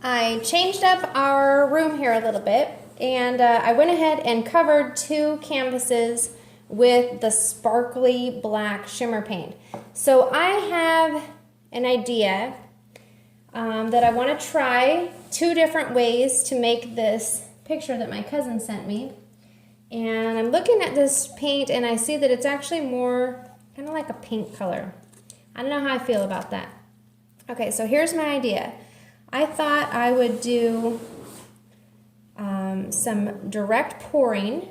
I changed up our room here a little bit, and I went ahead and covered 2 canvases with the sparkly black shimmer paint. So I have an idea that I want to try 2 different ways to make this picture that my cousin sent me. And I'm looking at this paint and I see that it's actually more kind of like a pink color. I don't know how I feel about that. Okay, so here's my idea. I thought I would do some direct pouring,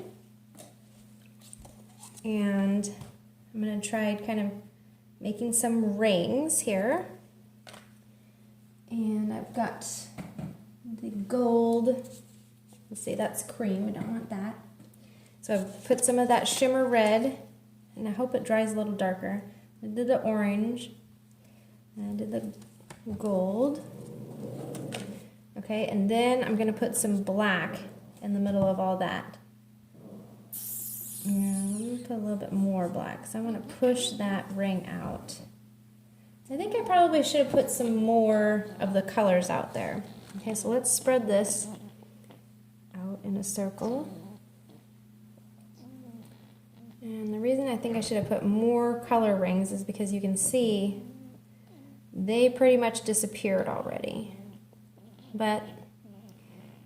and I'm going to try kind of making some rings here. And I've got the gold. Let's see, that's cream. We don't want that. So I've put some of that shimmer red, and I hope it dries a little darker. I did the orange, and I did the gold. Okay, and then I'm going to put some black in the middle of all that. And I'm going to put a little bit more black, so I want to push that ring out. I think I probably should have put some more of the colors out there. Okay, so let's spread this out in a circle. And the reason I think I should have put more color rings is because you can see they pretty much disappeared already. But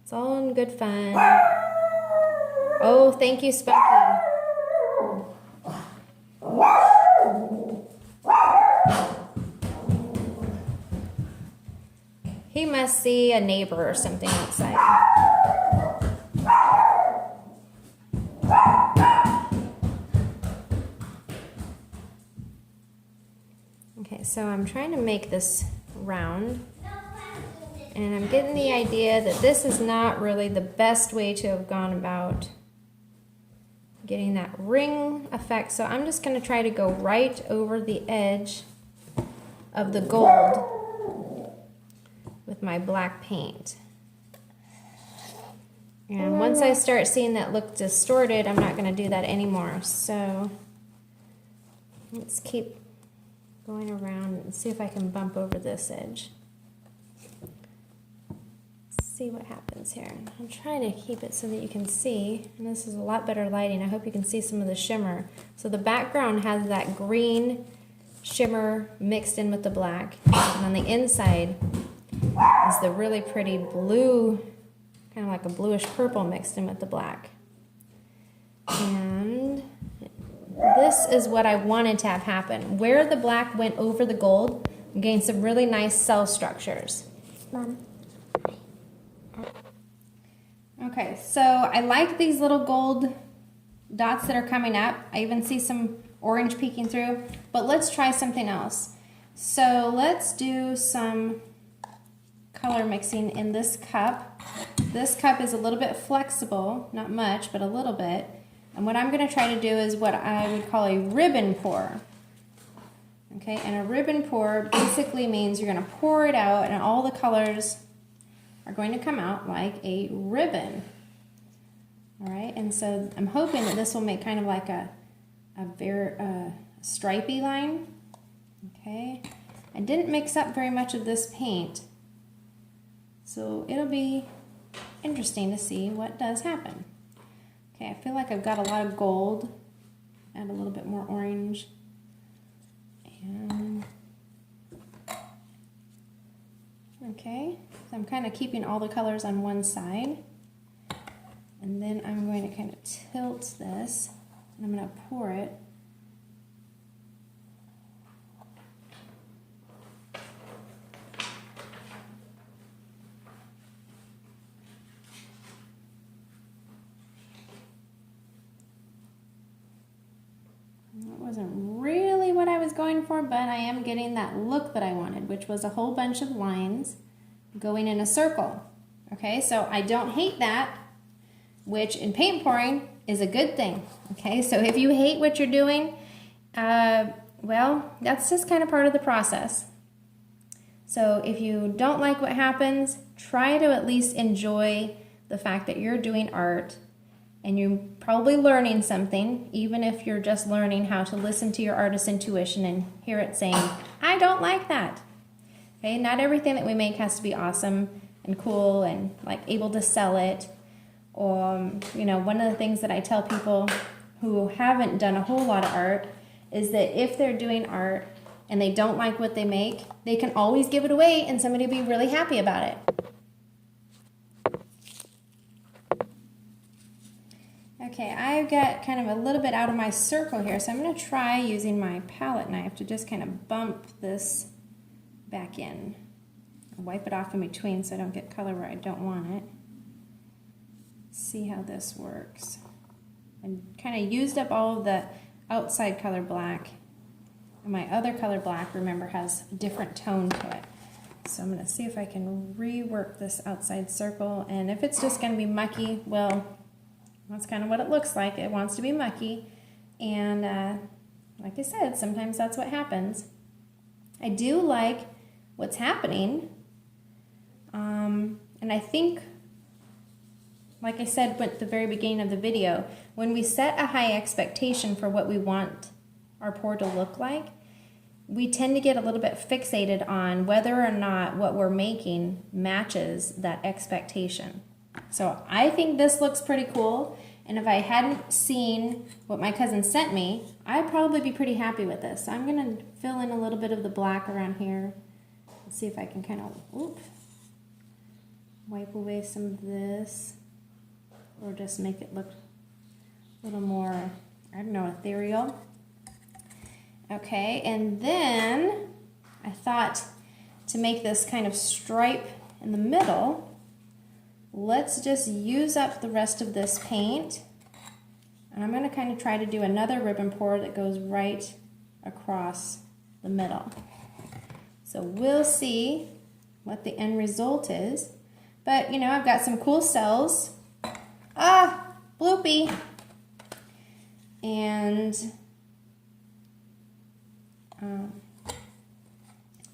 it's all in good fun. Oh, thank you, Spunky. He must see a neighbor or something outside. Okay, so I'm trying to make this round. And I'm getting the idea that this is not really the best way to have gone about getting that ring effect. So I'm just going to try to go right over the edge of the gold with my black paint. And once I start seeing that look distorted, I'm not going to do that anymore. So let's keep going around and see if I can bump over this edge. See what happens here. I'm trying to keep it so that you can see, and this is a lot better lighting. I hope you can see some of the shimmer. So the background has that green shimmer mixed in with the black, and on the inside is the really pretty blue, kind of like a bluish purple mixed in with the black. And this is what I wanted to have happen. Where the black went over the gold, I'm getting some really nice cell structures. Mom. Okay, so I like these little gold dots that are coming up. I even see some orange peeking through, but let's try something else. So let's do some color mixing in this cup. This cup is a little bit flexible, not much, but a little bit. And what I'm going to try to do is what I would call a ribbon pour. Okay, and a ribbon pour basically means you're going to pour it out and all the colors are going to come out like a ribbon. All right, and so I'm hoping that this will make kind of like a very stripy line. Okay, I didn't mix up very much of this paint, so it'll be interesting to see what does happen. Okay, I feel like I've got a lot of gold. Add a little bit more orange. And okay, so I'm kind of keeping all the colors on one side. And then I'm going to kind of tilt this, and I'm going to pour it. That wasn't really what I was going for, but I am getting that look that I wanted, which was a whole bunch of lines going in a circle. Okay, so I don't hate that, which in paint pouring is a good thing. Okay, so if you hate what you're doing, well, that's just kind of part of the process. So if you don't like what happens, try to at least enjoy the fact that you're doing art and you're probably learning something, even if you're just learning how to listen to your artist's intuition and hear it saying, I don't like that. Okay, not everything that we make has to be awesome, and cool and like able to sell it. You know, one of the things that I tell people who haven't done a whole lot of art is that if they're doing art and they don't like what they make, they can always give it away and somebody will be really happy about it. Okay, I've got kind of a little bit out of my circle here, so I'm going to try using my palette knife to just kind of bump this back in. I'll wipe it off in between so I don't get color where I don't want it. See how this works. I kind of used up all of the outside color black. And my other color black, remember, has a different tone to it. So I'm going to see if I can rework this outside circle. And if it's just going to be mucky, well, that's kind of what it looks like. It wants to be mucky. And like I said, sometimes that's what happens. I do like what's happening. And I think, like I said at the very beginning of the video, when we set a high expectation for what we want our pour to look like, we tend to get a little bit fixated on whether or not what we're making matches that expectation. So I think this looks pretty cool, and if I hadn't seen what my cousin sent me, I'd probably be pretty happy with this. So I'm going to fill in a little bit of the black around here. Let's see if I can kind of wipe away some of this, or just make it look a little more, I don't know, ethereal. Okay, and then I thought to make this kind of stripe in the middle, let's just use up the rest of this paint. And I'm going to kind of try to do another ribbon pour that goes right across the middle. So we'll see what the end result is. But, you know, I've got some cool cells. Ah, bloopy. And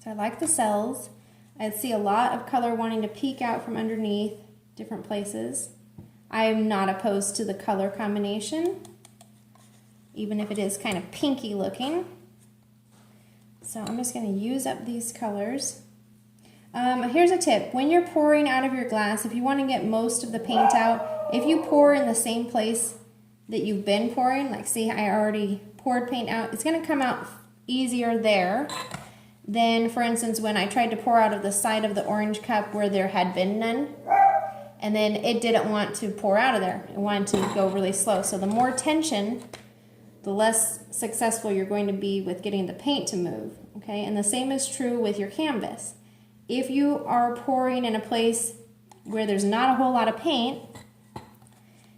so I like the cells. I see a lot of color wanting to peek out from underneath different places. I am not opposed to the color combination, even if it is kind of pinky looking. So I'm just going to use up these colors. Here's a tip. When you're pouring out of your glass, if you want to get most of the paint out, if you pour in the same place that you've been pouring, like see I already poured paint out, it's going to come out easier there than, for instance, when I tried to pour out of the side of the orange cup where there had been none, and then it didn't want to pour out of there. It wanted to go really slow. So the more tension, the less successful you're going to be with getting the paint to move. Okay, and the same is true with your canvas. If you are pouring in a place where there's not a whole lot of paint,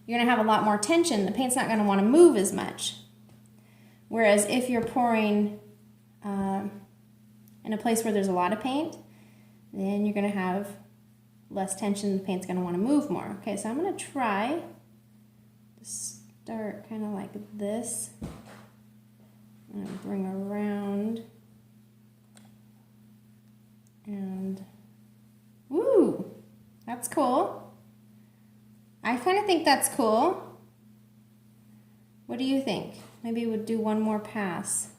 you're going to have a lot more tension. The paint's not going to want to move as much. Whereas if you're pouring in a place where there's a lot of paint, then you're going to have less tension. The paint's going to want to move more. Okay, so I'm going to try to start kind of like this. I'm going to bring around. And, woo, that's cool. I kind of think that's cool. What do you think? Maybe we'll do one more pass.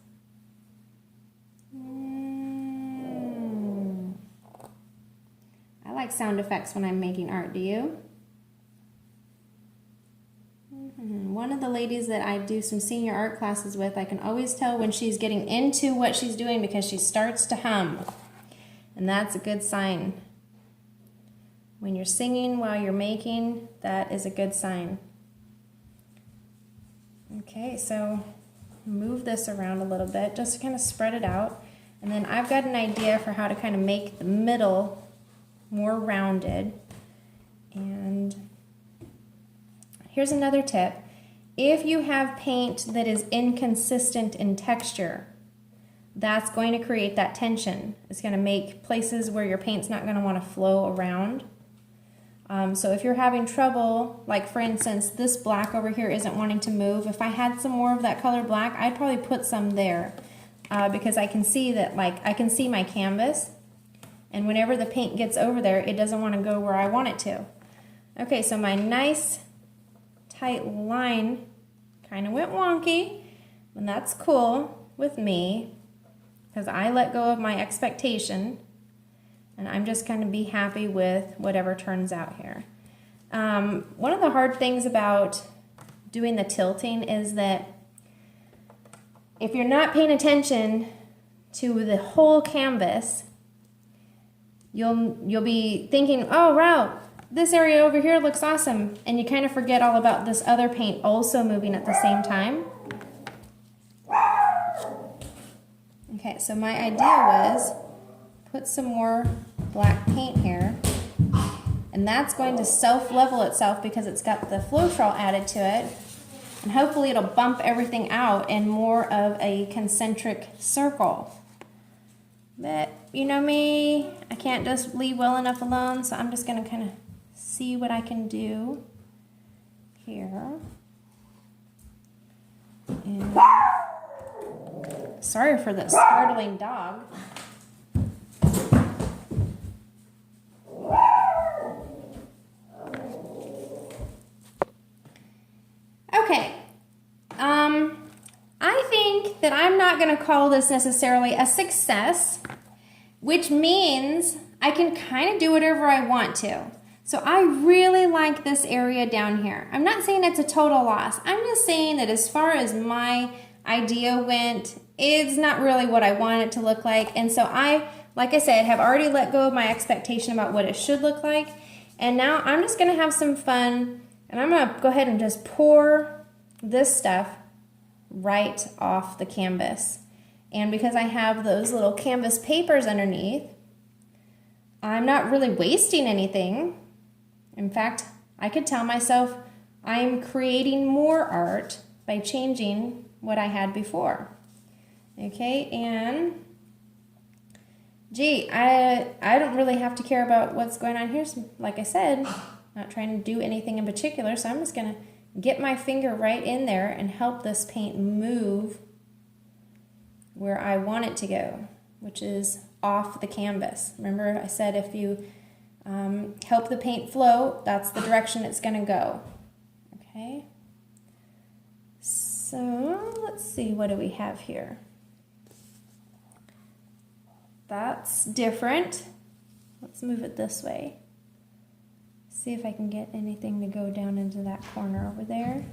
I like sound effects when I'm making art, do you? One of the ladies that I do some senior art classes with, I can always tell when she's getting into what she's doing because she starts to hum. And that's a good sign. When you're singing while you're making, that is a good sign. Okay, so move this around a little bit just to kind of spread it out. And then I've got an idea for how to kind of make the middle more rounded. And here's another tip. If you have paint that is inconsistent in texture, that's going to create that tension. It's going to make places where your paint's not going to want to flow around. So if you're having trouble, like for instance, this black over here isn't wanting to move, if I had some more of that color black, I'd probably put some there because I can see that, like, I can see my canvas, and whenever the paint gets over there, it doesn't want to go where I want it to. Okay, so my nice tight line kind of went wonky, and that's cool with me, because I let go of my expectation, And I'm just going to be happy with whatever turns out here. One of the hard things about doing the tilting is that if you're not paying attention to the whole canvas, you'll be thinking, oh wow, this area over here looks awesome, and you kind of forget all about this other paint also moving at the same time. Okay, so my idea was put some more black paint here, and that's going to self-level itself because it's got the Floetrol added to it, and hopefully it'll bump everything out in more of a concentric circle. But you know me, I can't just leave well enough alone, so I'm just going to kind of see what I can do here. And sorry for the startling dog. Okay. I think that I'm not going to call this necessarily a success, which means I can kind of do whatever I want to. So I really like this area down here. I'm not saying it's a total loss. I'm just saying that as far as my idea went, it's not really what I want it to look like. And so I, like I said, have already let go of my expectation about what it should look like. And now I'm just going to have some fun, and I'm going to go ahead and just pour this stuff right off the canvas. And because I have those little canvas papers underneath, I'm not really wasting anything. In fact, I could tell myself I'm creating more art by changing what I had before. Okay, and gee, I don't really have to care about what's going on here. So like I said, not trying to do anything in particular, so I'm just going to get my finger right in there and help this paint move where I want it to go, which is off the canvas. Remember I said if you help the paint flow, that's the direction it's going to go. Okay, so let's see, what do we have here? That's different. Let's move it this way. See if I can get anything to go down into that corner over there.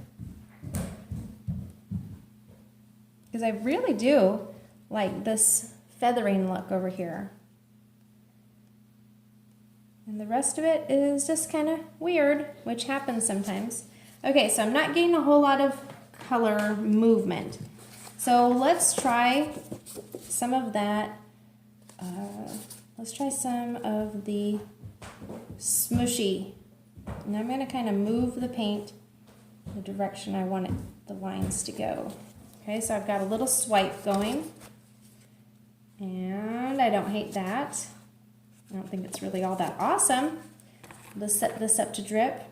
Because I really do like this feathering look over here. And the rest of it is just kind of weird, which happens sometimes. Okay, so I'm not getting a whole lot of color movement. So let's try some of that. Let's try some of the smushy. And I'm going to kind of move the paint the direction I want the lines to go. Okay, so I've got a little swipe going. And I don't hate that. I don't think it's really all that awesome. Let's set this up to drip.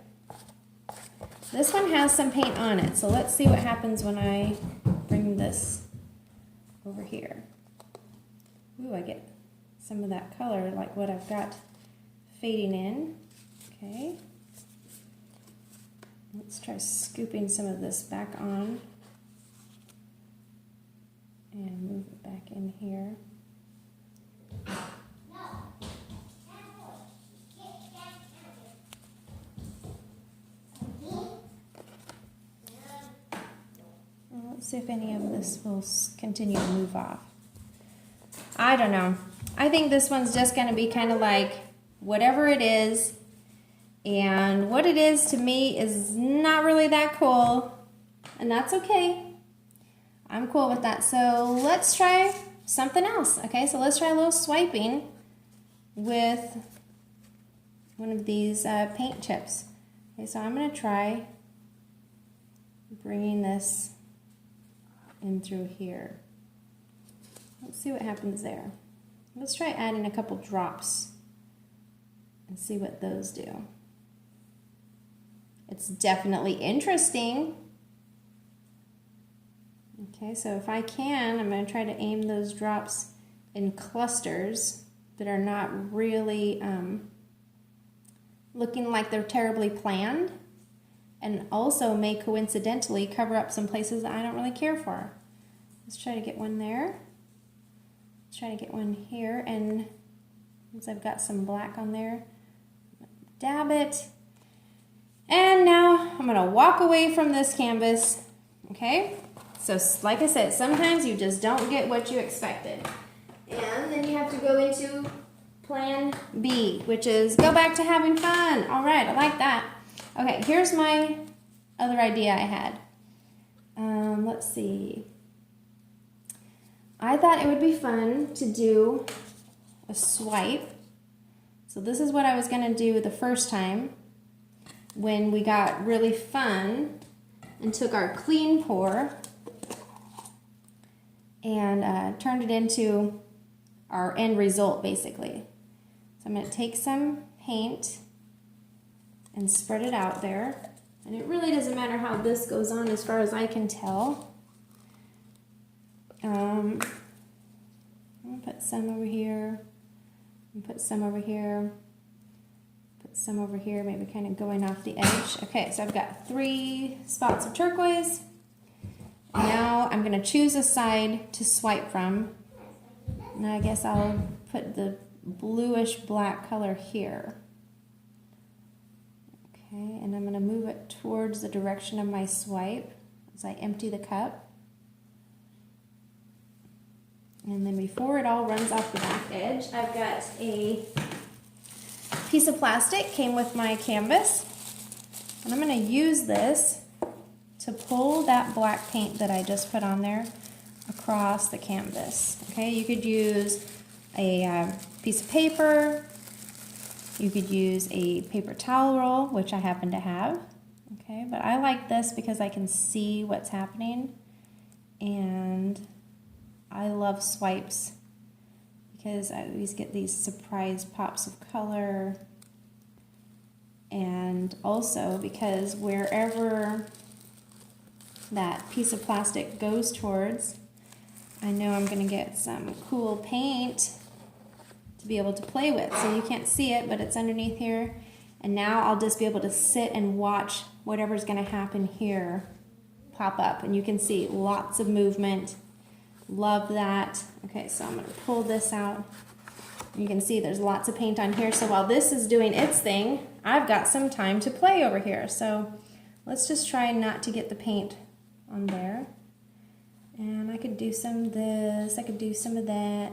This one has some paint on it, so let's see what happens when I bring this over here. Ooh, I get some of that color like what I've got fading in. Okay. Let's try scooping some of this back on and move it back in here. Let's see if any of this will continue to move off. I don't know. I think this one's just going to be kind of like whatever it is. And what it is to me is not really that cool. And that's okay. I'm cool with that. So let's try something else. Okay, so let's try a little swiping with one of these paint chips. Okay, so I'm going to try bringing this in through here. Let's see what happens there. Let's try adding a couple drops and see what those do. It's definitely interesting. Okay, so if I can, I'm going to try to aim those drops in clusters that are not really looking like they're terribly planned, and also may coincidentally cover up some places that I don't really care for. Let's try to get one there. Let's try to get one here, and Since I've got some black on there, dab it. And now I'm gonna walk away from this canvas, okay? So like I said, sometimes you just don't get what you expected. And then you have to go into plan B, which is go back to having fun. All right, I like that. Okay, here's my other idea I had. Let's see. I thought it would be fun to do a swipe. So this is what I was gonna do the first time when we got really fun and took our clean pour and turned it into our end result, basically. So I'm going to take some paint and spread it out there. And it really doesn't matter how this goes on as far as I can tell. I'm going to put some over here, and put some over here, put some over here, maybe kind of going off the edge. Okay, so I've got 3 spots of turquoise. Now I'm going to choose a side to swipe from. And I guess I'll put the bluish black color here. Okay, and I'm going to move it towards the direction of my swipe as I empty the cup. And then before it all runs off the back edge, I've got a piece of plastic, came with my canvas. And I'm going to use this to pull that black paint that I just put on there across the canvas. Okay, you could use a piece of paper, you could use a paper towel roll, which I happen to have. Okay, but I like this because I can see what's happening, and I love swipes because I always get these surprise pops of color, and also because wherever that piece of plastic goes towards, I know I'm going to get some cool paint to be able to play with. So you can't see it, but it's underneath here. And now I'll just be able to sit and watch whatever's going to happen here pop up. And you can see lots of movement. Love that. Okay, so I'm going to pull this out. You can see there's lots of paint on here. So while this is doing its thing, I've got some time to play over here. So let's just try not to get the paint on there. And I could do some of this, I could do some of that.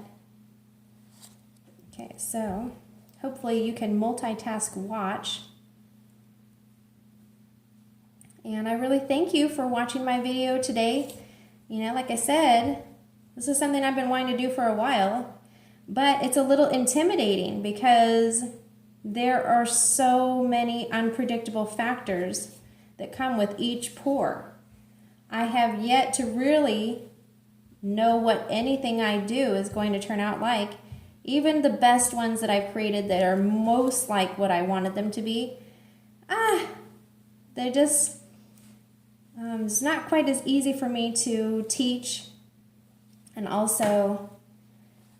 Okay, so hopefully you can multitask watch. And I really thank you for watching my video today. You know, like I said, this is something I've been wanting to do for a while, but it's a little intimidating because there are so many unpredictable factors that come with each pour. I have yet to really know what anything I do is going to turn out like. Even the best ones that I've created that are most like what I wanted them to be, they just, it's not quite as easy for me to teach. And also,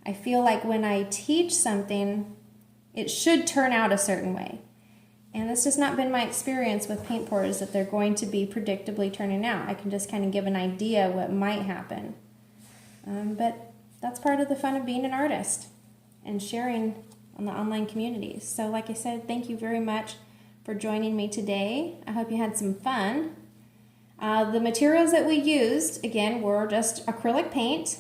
I feel like when I teach something, it should turn out a certain way. And it's just not been my experience with paint pours that they're going to be predictably turning out. I can just kind of give an idea what might happen. But that's part of the fun of being an artist and sharing on the online communities. So like I said, thank you very much for joining me today. I hope you had some fun. The materials that we used, again, were just acrylic paint,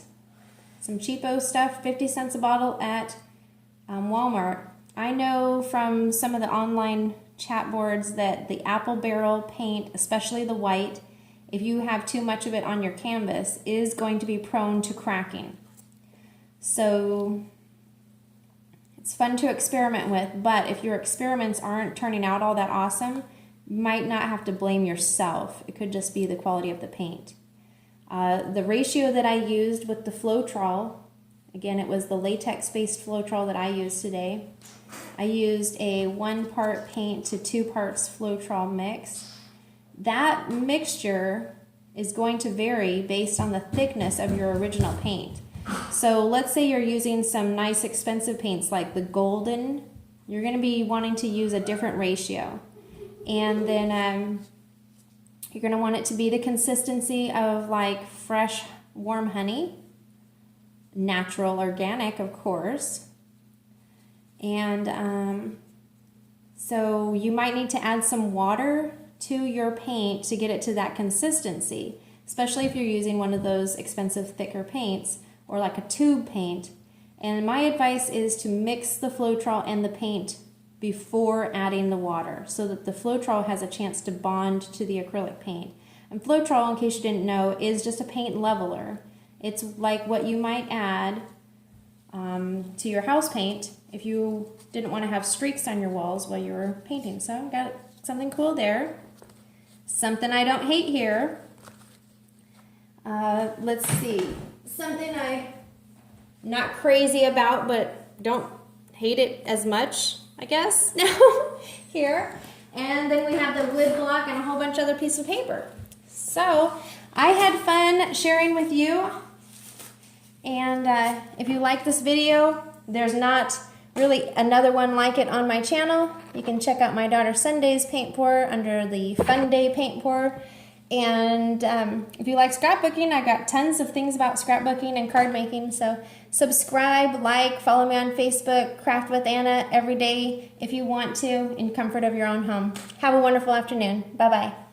some cheapo stuff, 50 cents a bottle at Walmart. I know from some of the online chat boards that the apple barrel paint, especially the white, if you have too much of it on your canvas, is going to be prone to cracking. So it's fun to experiment with, but if your experiments aren't turning out all that awesome, you might not have to blame yourself. It could just be the quality of the paint. The ratio that I used with the Floetrol, again, it was the latex-based Floetrol that I used today. I used a 1 part paint to 2 parts Floetrol mix. That mixture is going to vary based on the thickness of your original paint. So let's say you're using some nice expensive paints like the golden, you're going to be wanting to use a different ratio. And then you're going to want it to be the consistency of like fresh, warm honey, natural, organic, of course. And so you might need to add some water to your paint to get it to that consistency, especially if you're using one of those expensive thicker paints or like a tube paint. And my advice is to mix the Floetrol and the paint before adding the water so that the Floetrol has a chance to bond to the acrylic paint. And Floetrol, in case you didn't know, is just a paint leveler. It's like what you might add to your house paint if you didn't want to have streaks on your walls while you were painting. So I've got something cool there. Something I don't hate here. Let's see. Something I'm not crazy about, but don't hate it as much, I guess, now here. And then we have the wood block and a whole bunch of other pieces of paper. So I had fun sharing with you. And if you like this video, there's not really another one like it on my channel. You can check out my daughter Sunday's paint pour under the Fun Day paint pour. And if you like scrapbooking, I got tons of things about scrapbooking and card making. So subscribe, like, follow me on Facebook, Craft with Anna every day if you want to, in comfort of your own home. Have a wonderful afternoon. Bye-bye.